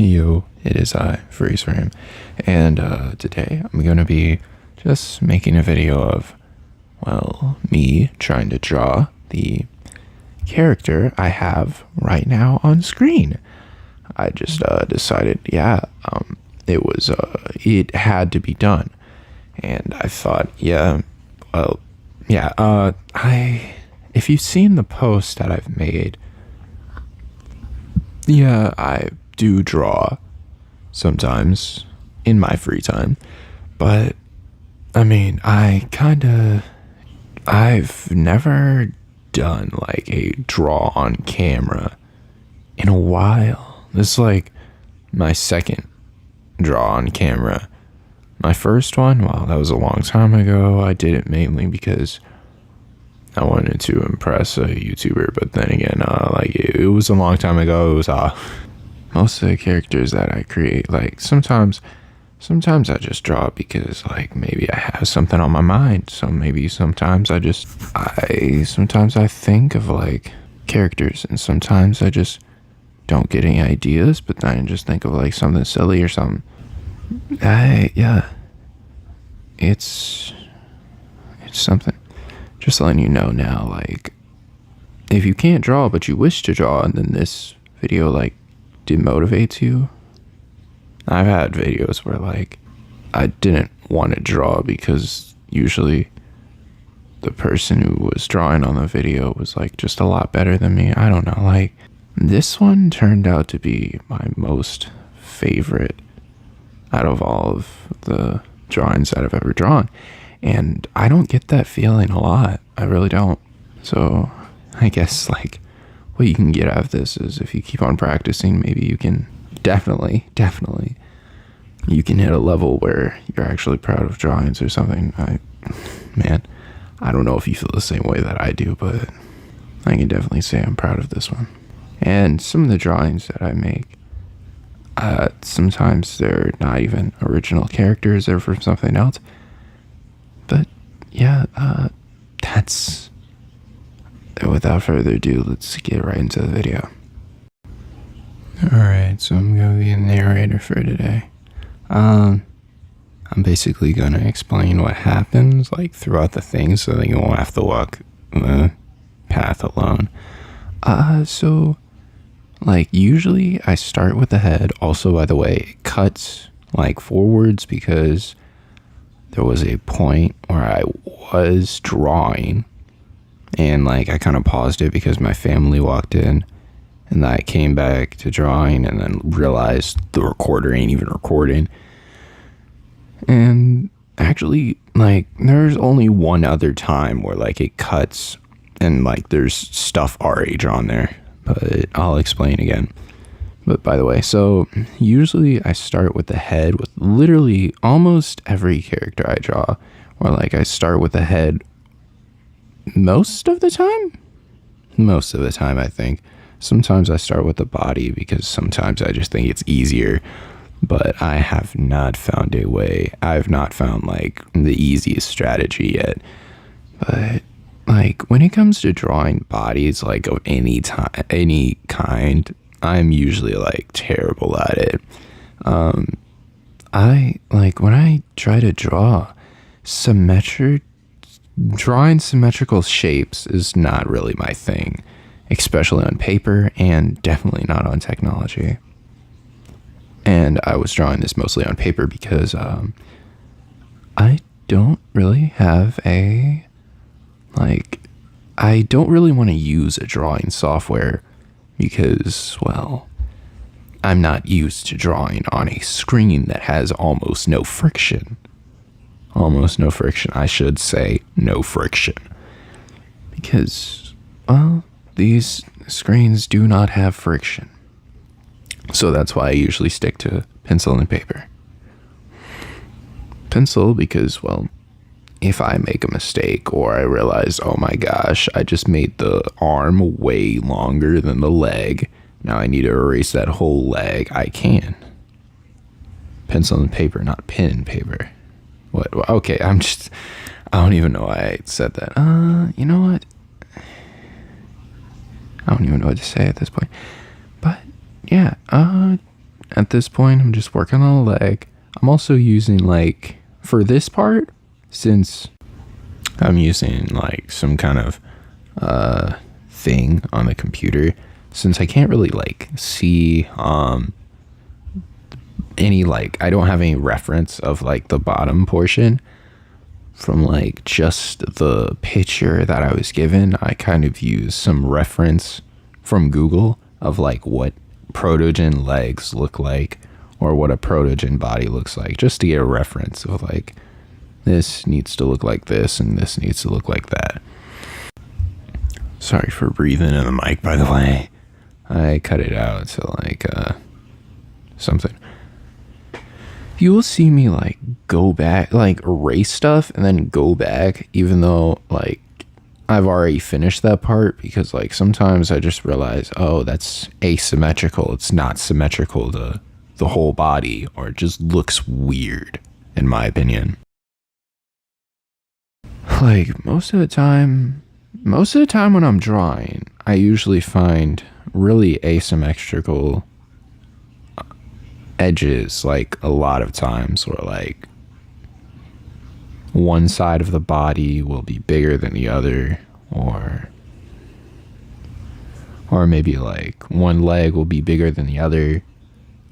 Yo, it is I, Freeze Frame, and today I'm going to be just making a video of, well, me trying to draw the character I have right now on screen. I just decided, it had to be done, and I thought, if you've seen the post that I've made, I do draw sometimes in my free time, but I mean, I've never done like a draw on camera in a while. This is like my second draw on camera. My first one, well, that was a long time ago. I did it mainly because I wanted to impress a YouTuber, but then again, it was a long time ago. It was most of the characters that I create, like sometimes I just draw because like maybe I have something on my mind. So maybe sometimes I think of like characters, and sometimes I just don't get any ideas, but then I just think of like something silly or something. It's something. Just letting you know now, like, if you can't draw but you wish to draw, and then this video like demotivates you. I've had videos where like I didn't want to draw because usually the person who was drawing on the video was like just a lot better than me. I don't know, like this one turned out to be my most favorite out of all of the drawings that I've ever drawn. And I don't get that feeling a lot. I really don't. So I guess like what you can get out of this is if you keep on practicing, maybe you can definitely you can hit a level where you're actually proud of drawings or something. I don't know if you feel the same way that I do, but I can definitely say I'm proud of this one. And some of the drawings that I make, sometimes they're not even original characters, they're from something else. But without further ado, let's get right into the video. Alright, so I'm going to be the narrator for today. I'm basically going to explain what happens like throughout the thing so that you won't have to walk the path alone. So like usually I start with the head. Also, by the way, it cuts like forwards because there was a point where I was drawing and like I kind of paused it because my family walked in, and I came back to drawing and then realized the recorder ain't even recording. And actually, like, there's only one other time where like it cuts and like there's stuff already drawn there, but I'll explain again. But by the way, so usually I start with the head with literally almost every character I draw, or like I start with the head most of the time, I think. Sometimes I start with the body because sometimes I just think it's easier, but I have not found a way. I've not found like the easiest strategy yet. But like when it comes to drawing bodies like of any kind, I'm usually like terrible at it. I like when I try to drawing symmetrical shapes is not really my thing, especially on paper and definitely not on technology. And I was drawing this mostly on paper because I don't really have I don't really want to use a drawing software because, well, I'm not used to drawing on a screen that has almost no friction. I should say no friction. Because, well, these screens do not have friction. So that's why I usually stick to pencil and paper. Pencil because, well, if I make a mistake or I realize, oh my gosh, I just made the arm way longer than the leg, now I need to erase that whole leg, I can. Pencil and paper, not pen and paper. What? Okay, I don't even know why I said that. You know what? I don't even know what to say at this point. But yeah, at this point, I'm just working on the leg. I'm also using, like, for this part, since I'm using like some kind of thing on the computer, since I can't really like see any, like, I don't have any reference of like the bottom portion from like just the picture that I was given. I kind of use some reference from Google of like what protogen legs look like or what a protogen body looks like, just to get a reference of like, this needs to look like this and this needs to look like that. Sorry for breathing in the mic, by the way. I cut it out to like something. You will see me like go back, like erase stuff and then go back, even though like I've already finished that part, because like sometimes I just realize, oh, that's asymmetrical. It's not symmetrical to the whole body, or it just looks weird, in my opinion. Like most of the time when I'm drawing, I usually find really asymmetrical edges, like a lot of times, where like one side of the body will be bigger than the other, or maybe like one leg will be bigger than the other,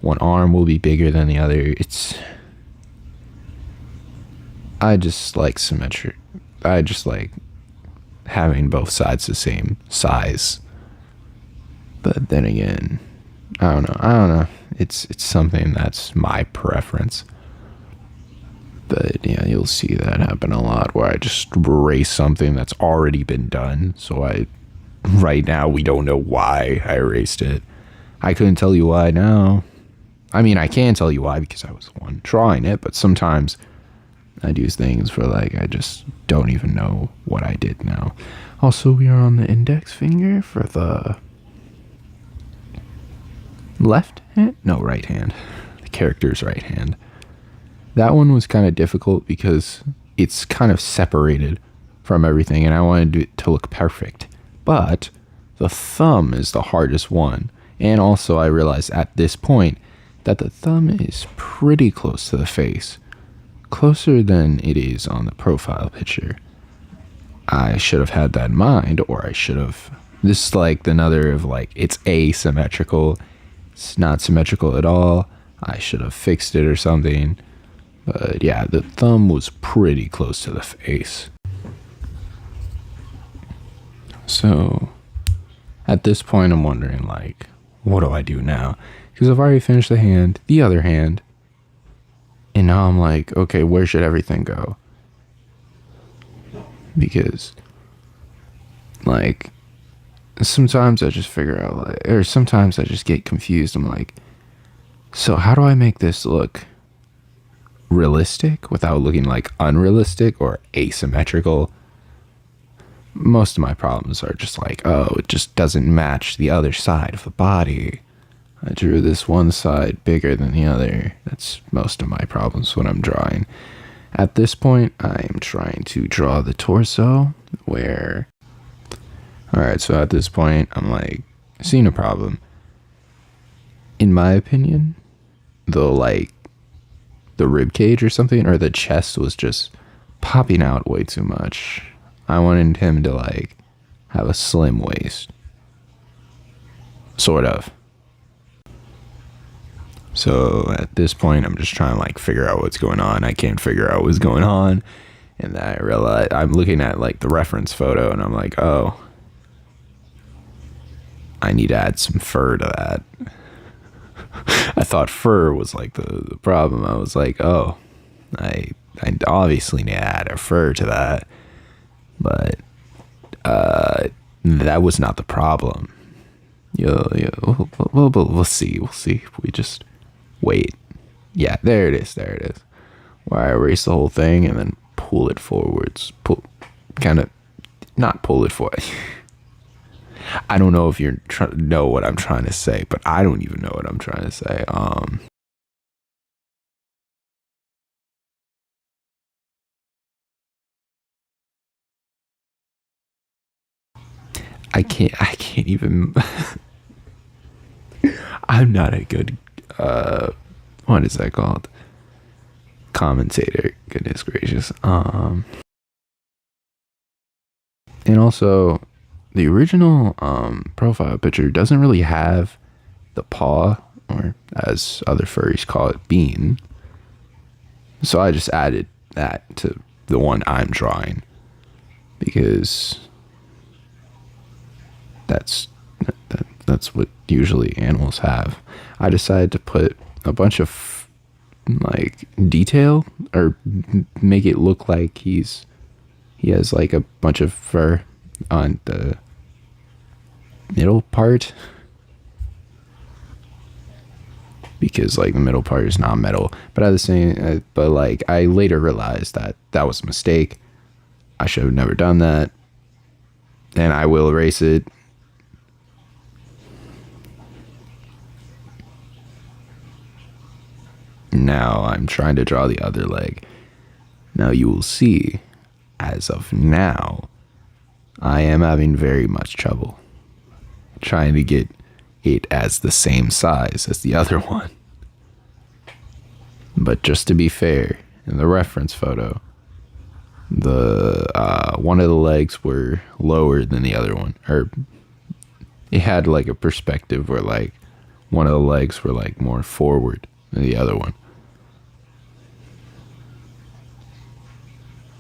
one arm will be bigger than the other. I just like symmetry. I just like having both sides the same size. But then again, I don't know. It's something that's my preference. But yeah, you'll see that happen a lot, where I just erase something that's already been done. So right now, we don't know why I erased it. I couldn't tell you why now. I mean, I can tell you why, because I was the one drawing it, but sometimes I do things for like, I just don't even know what I did now. Also, we are on the index finger for the left hand? No, right hand. The character's right hand. That one was kind of difficult because it's kind of separated from everything, and I wanted it to look perfect. But the thumb is the hardest one. And also I realized at this point that the thumb is pretty close to the face. Closer than it is on the profile picture. I should have had that in mind, or I should have... This is like another of like, it's asymmetrical. It's not symmetrical at all. I should have fixed it or something. But yeah, the thumb was pretty close to the face. So at this point, I'm wondering like, what do I do now? Because I've already finished the other hand. And now I'm like, okay, where should everything go? Because like, sometimes I just figure out, like, or sometimes I just get confused. I'm like, so how do I make this look realistic without looking like unrealistic or asymmetrical? Most of my problems are just like, oh, it just doesn't match the other side of the body. I drew this one side bigger than the other. That's most of my problems when I'm drawing. At this point, I am trying to draw the torso, where... Alright, so at this point, I'm like, seeing a problem. In my opinion, the rib cage or something, or the chest was just popping out way too much. I wanted him to like have a slim waist. Sort of. So at this point, I'm just trying to like figure out what's going on. I can't figure out what's going on. And then I realize I'm looking at like the reference photo, and I'm like, oh, I need to add some fur to that. I thought fur was like the problem. I was like, oh, I obviously need to add a fur to that. But that was not the problem. We'll see. We just wait. Yeah, there it is. Where I erase the whole thing and then pull it forwards. Not pull it forward. I don't know if you know what I'm trying to say, but I don't even know what I'm trying to say. I can't even. I'm not a good what is that called? Commentator. Goodness gracious. And also, the original profile picture doesn't really have the paw, or as other furries call it, bean. So I just added that to the one I'm drawing because that's what usually animals have. I decided to put a bunch of like detail, or make it look like he has like a bunch of fur on the middle part, because like the middle part is not metal. But at the same, but like I later realized that that was a mistake. I should have never done that, and I will erase it. Now I'm trying to draw the other leg. Now you will see, as of now, I am having very much trouble trying to get it as the same size as the other one. But just to be fair, in the reference photo, the one of the legs were lower than the other one, or it had like a perspective where like one of the legs were like more forward than the other one.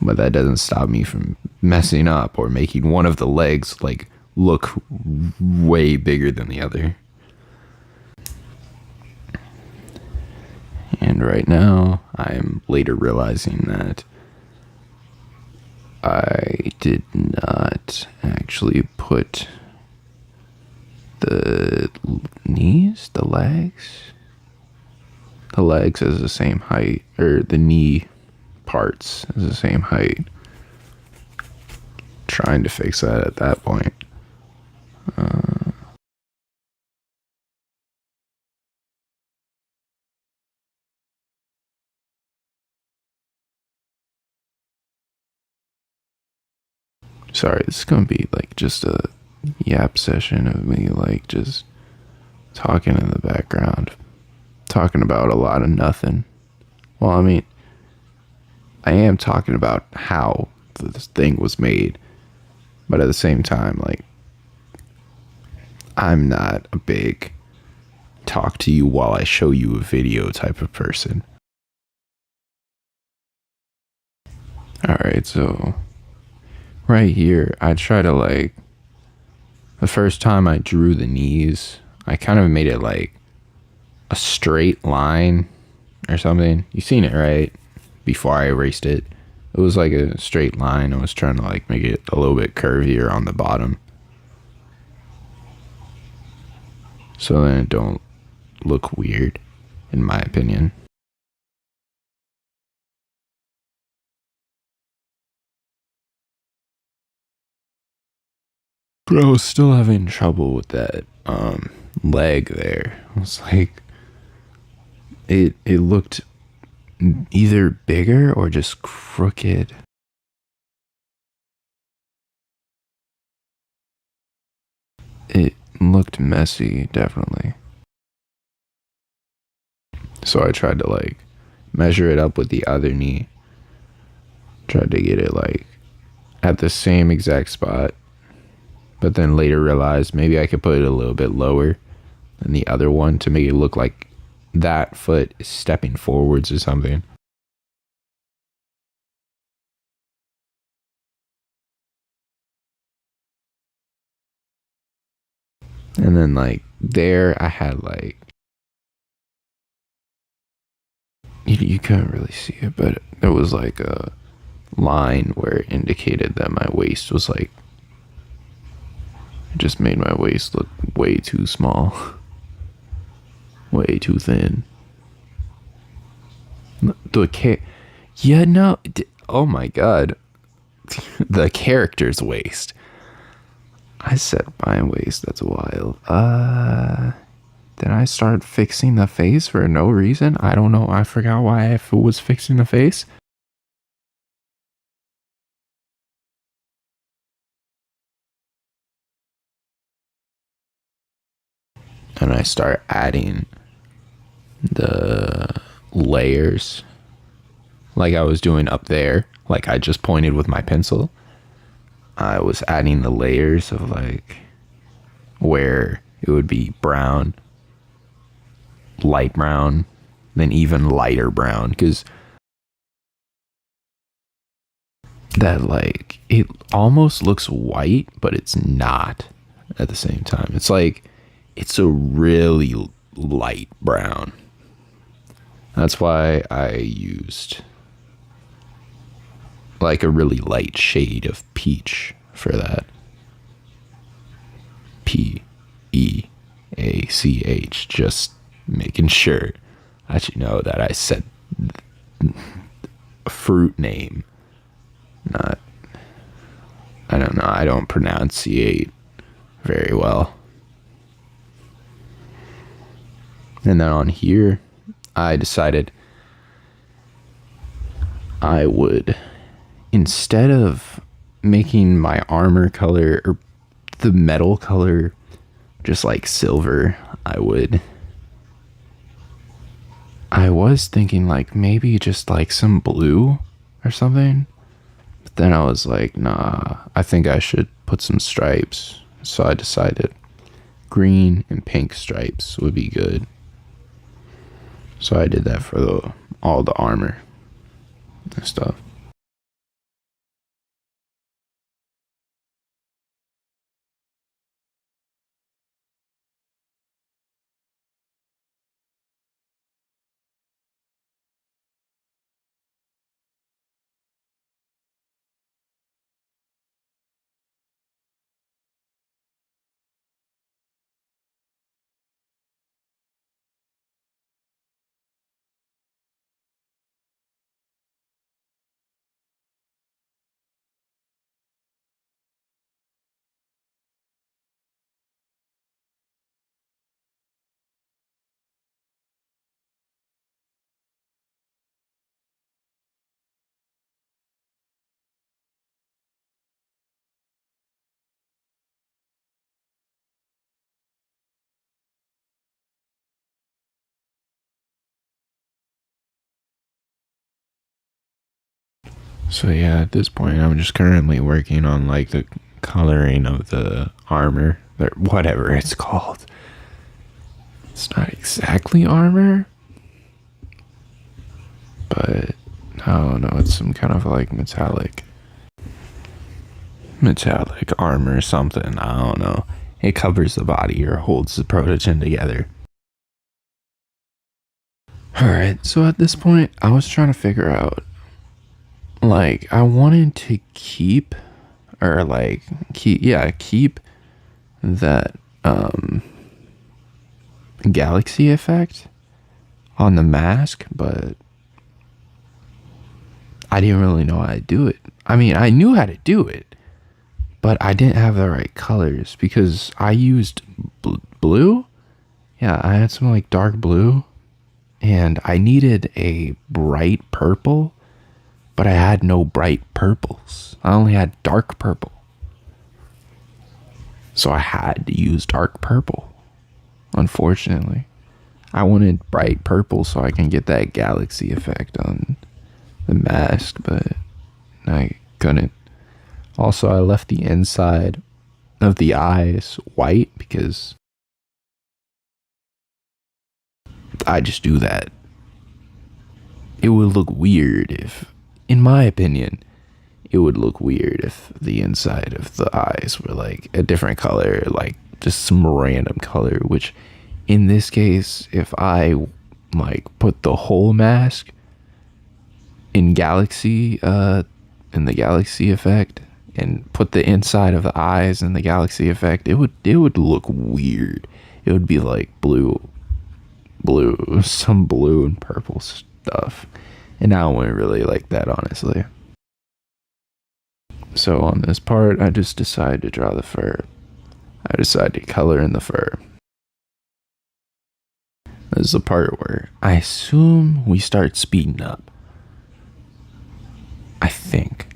But that doesn't stop me from messing up or making one of the legs like look way bigger than the other. And right now, I'm later realizing that I did not actually put the knees, the legs as the same height, or the knee parts as the same height. Trying to fix that at that point. Sorry, this is gonna be like just a yap session of me like just talking in the background, talking about a lot of nothing. Well, I mean, I am talking about how this thing was made, but at the same time, like, I'm not a big talk to you while I show you a video type of person. Alright, so right here, I try to like, the first time I drew the knees, I kind of made it like a straight line or something. You seen it, right? Before I erased it. It was like a straight line. I was trying to like make it a little bit curvier on the bottom, so then it don't look weird, in my opinion. But I was still having trouble with that leg there. I was like, it looked either bigger or just crooked. It looked messy, definitely. So I tried to like measure it up with the other knee. Tried to get it like at the same exact spot, but then later realized maybe I could put it a little bit lower than the other one to make it look like that foot is stepping forwards or something. And then like there I had like, you couldn't really see it, but there was like a line where it indicated that my waist was like, it just made my waist look way too small. Way too thin. Yeah, no. Oh my god. The character's waist. I said my waist. That's wild. Then I started fixing the face for no reason. I don't know. I forgot why I was fixing the face. And I start adding layers like I was doing up there, like I just pointed with my pencil. I was adding the layers of like where it would be brown, light brown, then even lighter brown, because that, like, it almost looks white, but it's not at the same time. It's like it's a really light brown. That's why I used like a really light shade of peach for that. Peach, just making sure that you know that I said a fruit name, not, I don't know, I don't pronunciate very well. And then on here, I decided I would, instead of making my armor color or the metal color just like silver, I was thinking like maybe just like some blue or something. But then I was like, nah, I think I should put some stripes. So I decided green and pink stripes would be good. So I did that for all the armor and stuff. So yeah, at this point, I'm just currently working on like the coloring of the armor, or whatever it's called. It's not exactly armor, but I don't know, it's some kind of like metallic armor or something. I don't know. It covers the body or holds the protogen together. Alright, so at this point, I was trying to figure out, like, I wanted to keep that galaxy effect on the mask, but I didn't really know how to do it. I mean, I knew how to do it, but I didn't have the right colors because I used blue. Yeah, I had some like dark blue, and I needed a bright purple, but I had no bright purples. I only had dark purple. So I had to use dark purple, unfortunately. I wanted bright purple so I can get that galaxy effect on the mask, but I couldn't. Also, I left the inside of the eyes white because I just do that. It would look weird if, in my opinion, it would look weird if the inside of the eyes were like a different color, like just some random color, which in this case, if I like put the whole mask in in the galaxy effect and put the inside of the eyes in the galaxy effect, it would look weird. It would be like some blue and purple stuff. And I wouldn't really like that, honestly. So on this part, I just decided to draw the fur. I decided to color in the fur. This is the part where I assume we start speeding up. I think.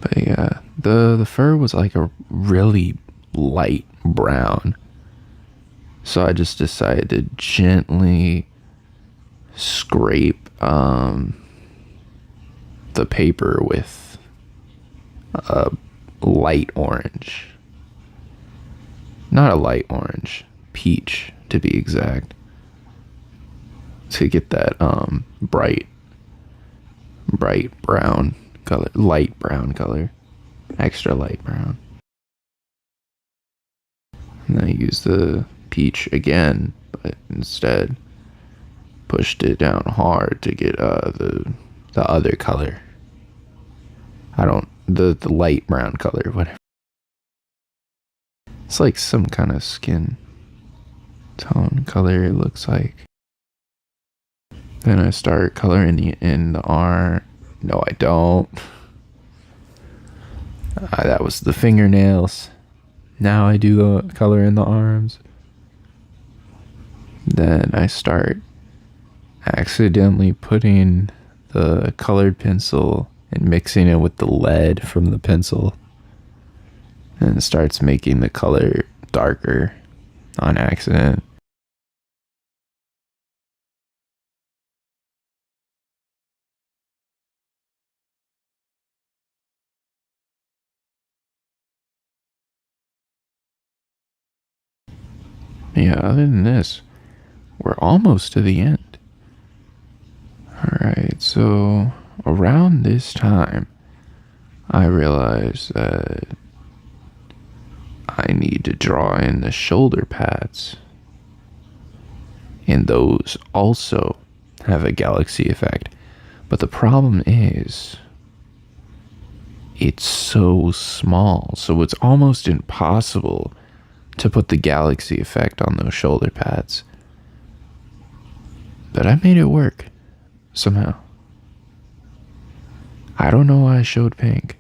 But yeah, the fur was like a really light brown. So I just decided to gently scrape the paper with a light orange. Not a light orange, peach to be exact. To get that bright brown color, light brown color, extra light brown. And then I used the peach again, but instead pushed it down hard to get the other color. The light brown color, whatever. It's like some kind of skin tone color, it looks like. Then I start coloring in the arm. No, I don't. That was the fingernails. Now I do the color in the arms. Then I start accidentally putting the colored pencil and mixing it with the lead from the pencil. And it starts making the color darker on accident. Yeah, other than this, we're almost to the end. Alright, so around this time, I realized that I need to draw in the shoulder pads. And those also have a galaxy effect. But the problem is, it's so small, so it's almost impossible to put the galaxy effect on those shoulder pads. But I made it work somehow. I don't know why I showed pink.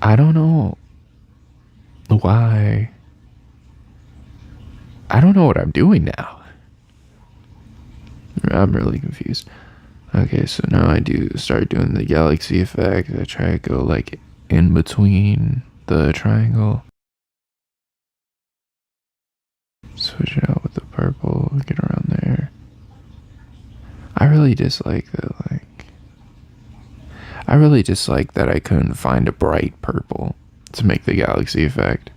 I don't know why. I don't know what I'm doing now. I'm really confused. Okay, so now I start doing the galaxy effect. I try to go like in between the triangle. Switch it out with the purple, get around there. I really dislike that I couldn't find a bright purple to make the galaxy effect.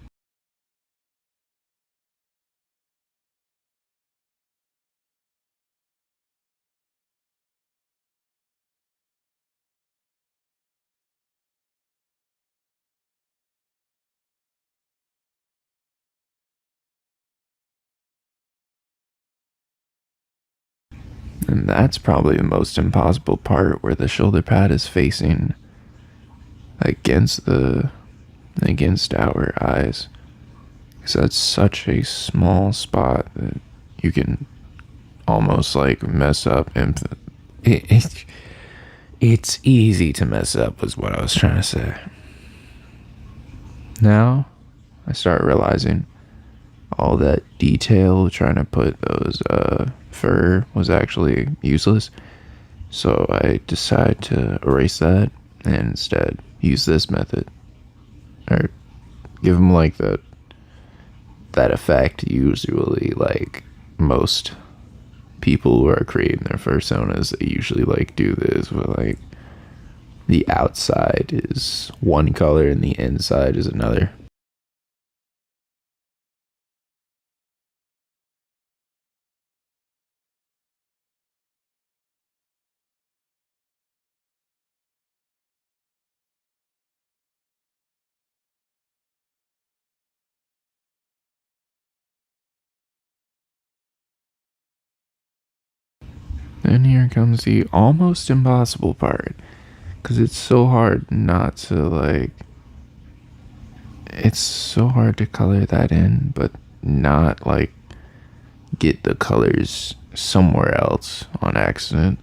And that's probably the most impossible part, where the shoulder pad is facing against our eyes. Because that's such a small spot that you can almost like mess up. And it's easy to mess up, was what I was trying to say. Now I start realizing all that detail trying to put those fur was actually useless. So I decide to erase that and instead use this method, or give them like that effect. Usually, like most people who are creating their personas, they usually like do this where like the outside is one color and the inside is another. And here comes the almost impossible part, because it's so hard not to like, it's so hard to color that in, but not like get the colors somewhere else on accident.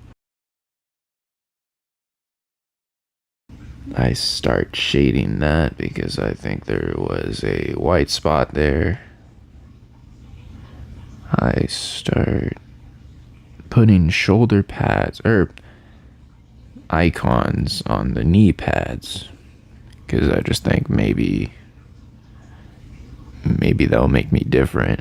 I start shading that because I think there was a white spot there. I start putting shoulder pads or icons on the knee pads because I just think maybe maybe that'll make me different.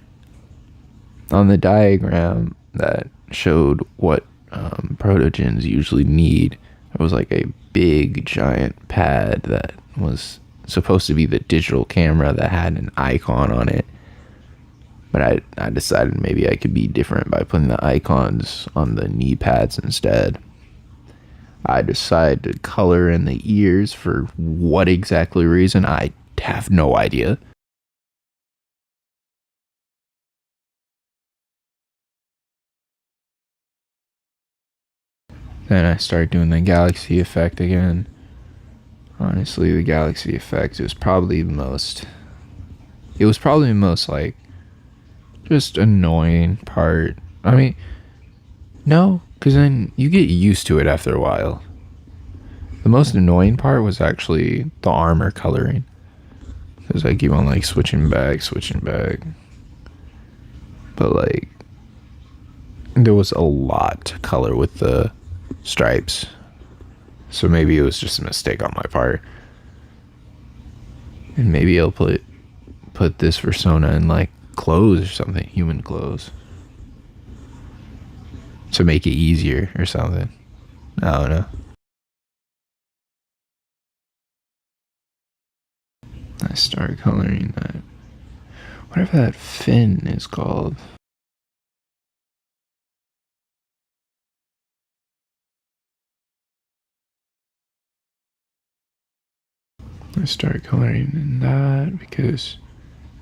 On the diagram that showed what protogens usually need, it was like a big giant pad that was supposed to be the digital camera that had an icon on it. But I decided maybe I could be different by putting the icons on the knee pads instead. I decided to color in the ears for what exactly reason, I have no idea. Then I started doing the galaxy effect again. Honestly, the galaxy effect was probably the most like just annoying part. I mean, no, because then you get used to it after a while. The most annoying part was actually the armor coloring, because I keep on like switching back. But like, there was a lot to color with the stripes, so maybe it was just a mistake on my part. And maybe I'll put this persona in like clothes or something, human clothes, to make it easier or something. I don't know. I started coloring that, whatever that fin is called. I started coloring in that because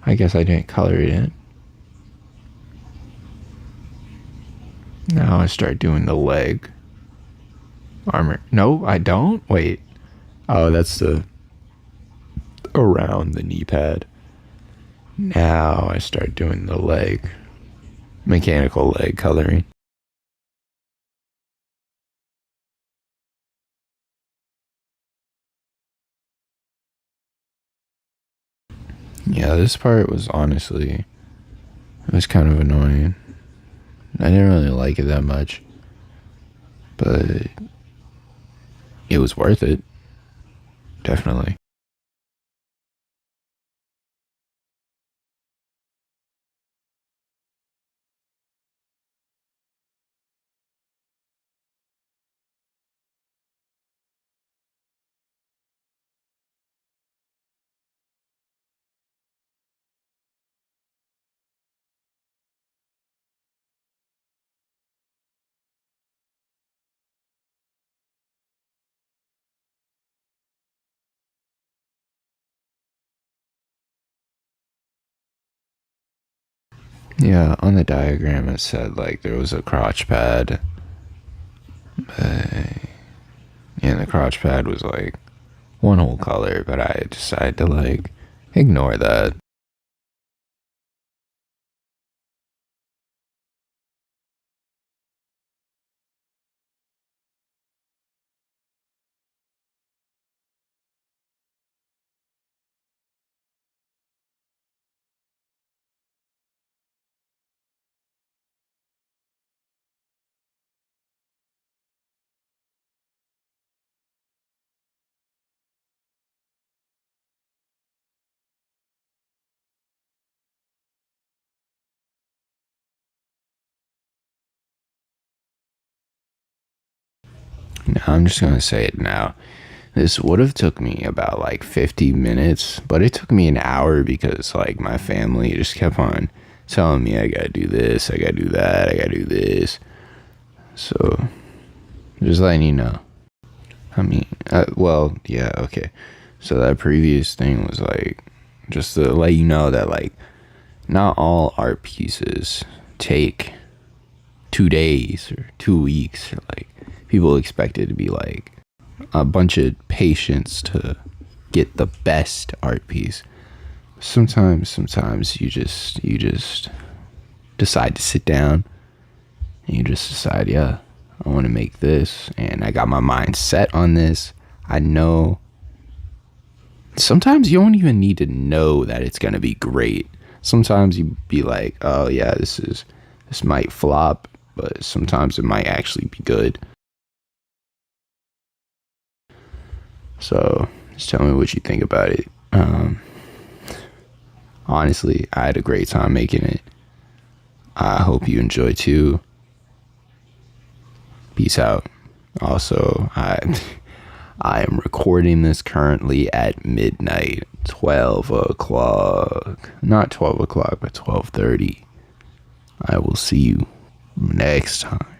I guess I didn't color it in. Now I start doing the leg armor. No, I don't. Wait. Oh, that's the around the knee pad. Now I start doing the leg, mechanical leg coloring. Yeah, this part was honestly, it was kind of annoying. I didn't really like it that much, but it was worth it. Definitely. Yeah, on the diagram it said like there was a crotch pad, and the crotch pad was like one whole color, but I decided to like ignore that. Now I'm just gonna say it now. This would have took me about like 50 minutes, but it took me an hour because like my family just kept on telling me I gotta do this, I gotta do that, I gotta do this. So just letting you know. I mean, well, yeah, okay. So that previous thing was like just to let you know that like not all art pieces take 2 days or 2 weeks. Or, like people expect it to be like a bunch of patience to get the best art piece. Sometimes you just decide to sit down and you just decide, yeah, I want to make this, and I got my mind set on this. I know. Sometimes you don't even need to know that it's gonna be great. Sometimes you be like, oh yeah, this might flop, but sometimes it might actually be good. So just tell me what you think about it. Honestly, I had a great time making it. I hope you enjoy too. Peace out. Also, I am recording this currently at midnight, 12 o'clock. Not 12 o'clock, but 12:30. I will see you next time.